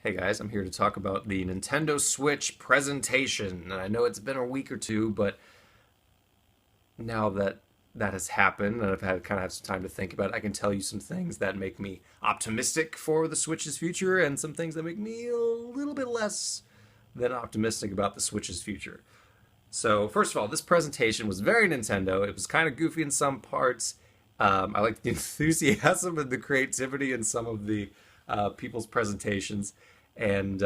Hey guys, I'm here to talk about the Nintendo Switch presentation. And I know it's been a week or two, but now that that has happened and I've had kind of had some time to think about it, I can tell you some things that make me optimistic for the Switch's future and some things that make me a little bit less than optimistic about the Switch's future. So, first of all, this presentation was very Nintendo. It was kind of goofy in some parts. I liked the enthusiasm and the creativity in some of the people's presentations, and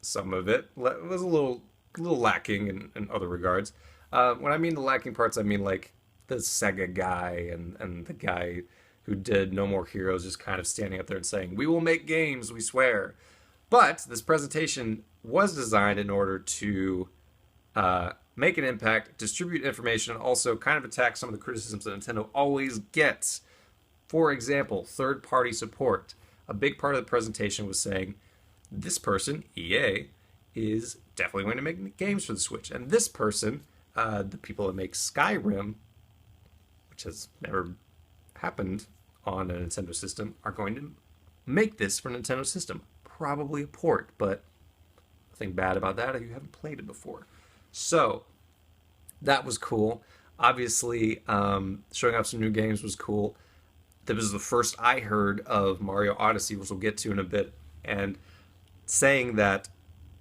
some of it was a little lacking in other regards. When I mean the lacking parts, I mean like the Sega guy and the guy who did No More Heroes just kind of standing up there and saying, "We will make games, we swear." But this presentation was designed in order to make an impact, distribute information, and also kind of attack some of the criticisms that Nintendo always gets. For example, third party support. A big part of the presentation was saying this person, EA, is definitely going to make games for the Switch. And this person, the people that make Skyrim, which has never happened on a Nintendo system, are going to make this for a Nintendo system. Probably a port, but nothing bad about that if you haven't played it before. So that was cool. Obviously, showing off some new games was cool. That was the first I heard of Mario Odyssey, which we'll get to in a bit, and saying that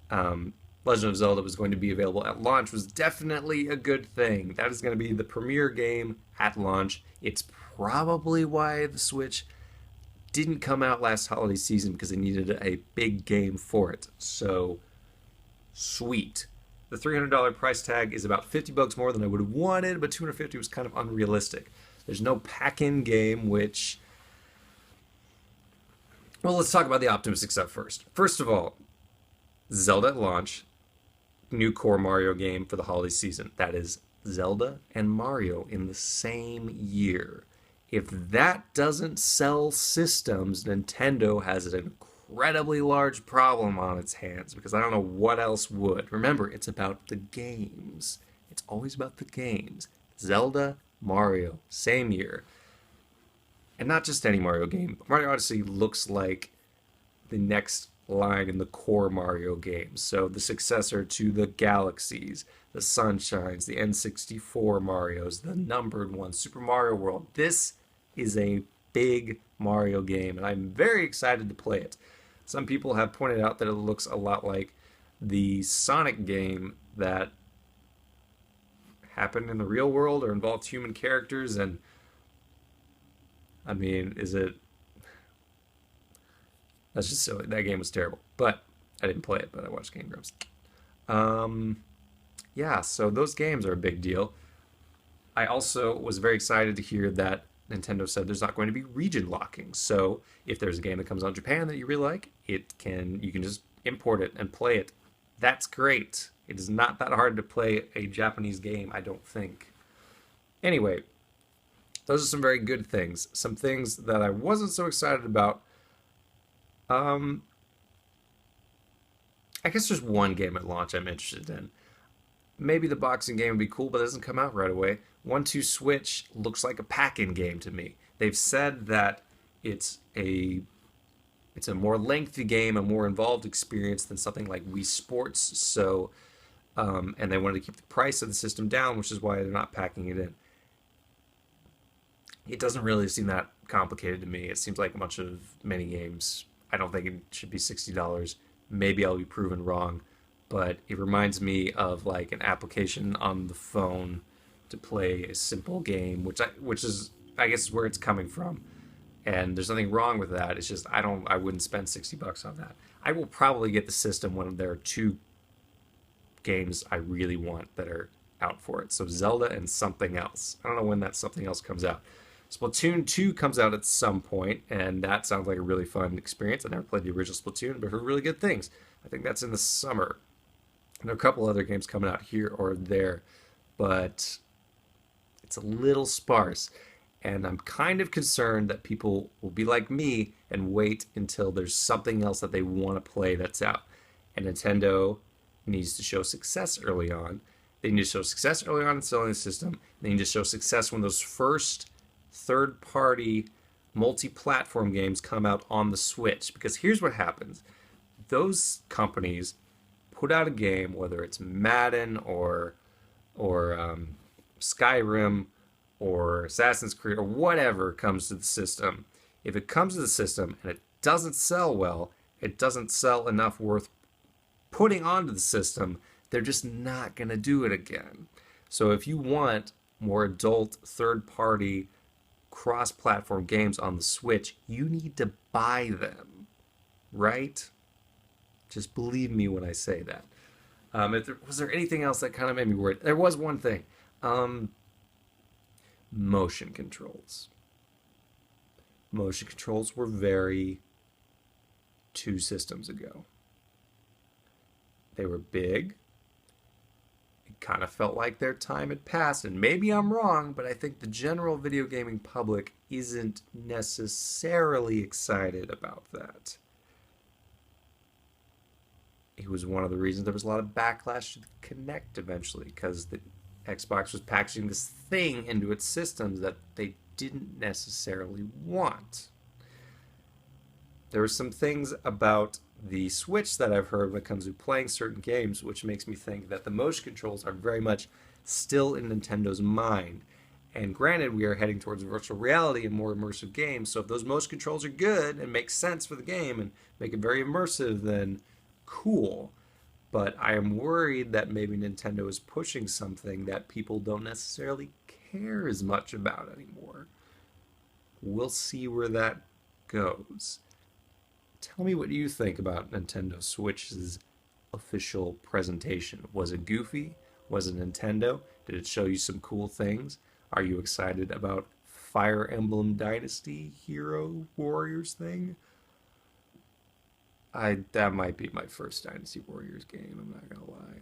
Legend of Zelda was going to be available at launch was definitely a good thing. That is going to be the premier game at launch. It's probably why the Switch didn't come out last holiday season because they needed a big game for it. So, sweet. The $300 price tag is about $50 more than I would have wanted, but $250 was kind of unrealistic. There's no pack-in game, which... Well, let's talk about the optimistic stuff first. First of all, Zelda at launch, new core Mario game for the holiday season. That is Zelda and Mario in the same year. If that doesn't sell systems, Nintendo has an incredibly large problem on its hands because I don't know what else would. Remember, it's about the games. It's always about the games. Zelda, Mario, same year. And not just any Mario game. Mario Odyssey looks like the next line in the core Mario games. So the successor to the Galaxies, the Sunshines, the N64 Marios, the numbered ones, Super Mario World. This is a big Mario game, and I'm very excited to play it. Some people have pointed out that it looks a lot like the Sonic game that happened in the real world or involved human characters, and I mean, is it... That's just silly. That game was terrible. But I didn't play it, but I watched Game Grumps. Yeah, so those games are a big deal. I also was very excited to hear that Nintendo said there's not going to be region locking. So if there's a game that comes out in Japan that you really like, you can just import it and play it. That's great. It is not that hard to play a Japanese game, I don't think. Anyway, those are some very good things. Some things that I wasn't so excited about. I guess there's one game at launch I'm interested in. Maybe the boxing game would be cool, but it doesn't come out right away. 1-2 Switch looks like a pack-in game to me. They've said that it's a it's a more lengthy game, a more involved experience than something like Wii Sports. So, and they wanted to keep the price of the system down, which is why they're not packing it in. It doesn't really seem that complicated to me. It seems like a bunch of mini games. I don't think it should be $60. Maybe I'll be proven wrong, but it reminds me of like an application on the phone to play a simple game, which is I guess where it's coming from. And there's nothing wrong with that. It's just I wouldn't spend $60 on that. I will probably get the system when there are two games I really want that are out for it. So Zelda and something else. I don't know when that something else comes out. Splatoon 2 comes out at some point, and that sounds like a really fun experience. I never played the original Splatoon, but heard really good things. I think that's in the summer. And there are a couple other games coming out here or there, but it's a little sparse. And I'm kind of concerned that people will be like me and wait until there's something else that they want to play that's out. And Nintendo needs to show success early on. They need to show success early on in selling the system. They need to show success when those first third-party multi-platform games come out on the Switch. Because here's what happens. Those companies put out a game, whether it's Madden or Skyrim or Assassin's Creed or whatever comes to the system. If it comes to the system and it doesn't sell well, it doesn't sell enough worth putting onto the system, they're just not going to do it again. So if you want more adult third-party cross-platform games on the Switch, you need to buy them, right? Just believe me when I say that. Was there anything else that kind of made me worried? There was one thing. Motion controls. Motion controls were very 2 systems ago. They were big. It kind of felt like their time had passed, and maybe I'm wrong, but I think the general video gaming public isn't necessarily excited about that. It was one of the reasons there was a lot of backlash to the Kinect eventually, because the Xbox was packaging this thing into its systems that they didn't necessarily want. There are some things about the Switch that I've heard when it comes to playing certain games, which makes me think that the motion controls are very much still in Nintendo's mind. And granted, we are heading towards virtual reality and more immersive games, so if those motion controls are good and make sense for the game and make it very immersive, then cool. But I am worried that maybe Nintendo is pushing something that people don't necessarily care as much about anymore. We'll see where that goes. Tell me what you think about Nintendo Switch's official presentation. Was it goofy? Was it Nintendo? Did it show you some cool things? Are you excited about Fire Emblem Dynasty Hero Warriors thing? That might be my first Dynasty Warriors game, I'm not gonna lie.